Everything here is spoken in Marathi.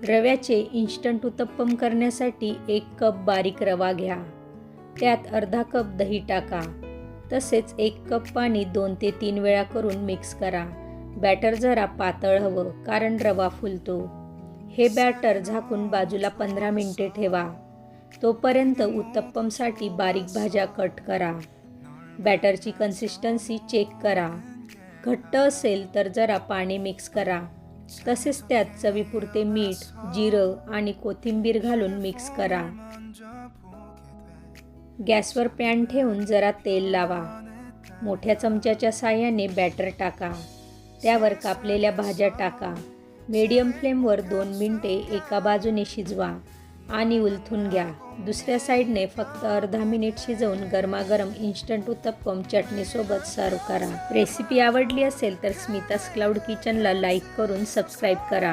रव्याचे इन्स्टंट उत्तप्पम करण्यासाठी 1 कप बारीक रवा घ्या. त्यात अर्धा कप दही टाका. तसेच 1 कप पाणी 2 ते 3 वेळा करून मिक्स करा. बॅटर जरा पातळ हवं कारण रवा फुलतो. हे बॅटर झाकून बाजूला 15 मिनिटे ठेवा. तोपर्यंत उत्तप्पमसाठी बारीक भाज्या कट करा. बॅटरची कन्सिस्टन्सी चेक करा. घट्ट असेल तर जरा पाणी मिक्स करा. तसेच त्यात चवीपुरते मीठ, जिरं आणि कोथिंबीर घालून मिक्स करा. गॅसवर पॅन ठेवून जरा तेल लावा. मोठ्या चमच्याच्या साहाय्याने बॅटर टाका. त्यावर कापलेल्या भाज्या टाका. मीडियम फ्लेमवर 2 मिनिटे एका बाजूने शिजवा आणि उलथून घ्या. दुसऱ्या साईडने फक्त अर्धा मिनिट शिजवून गरमागरम इन्स्टंट उत्तप्पम चटणीसोबत सर्व करा. रेसिपी आवडली असेल तर स्मिताज क्लाउड किचनला लाईक करून सबस्क्राईब करा.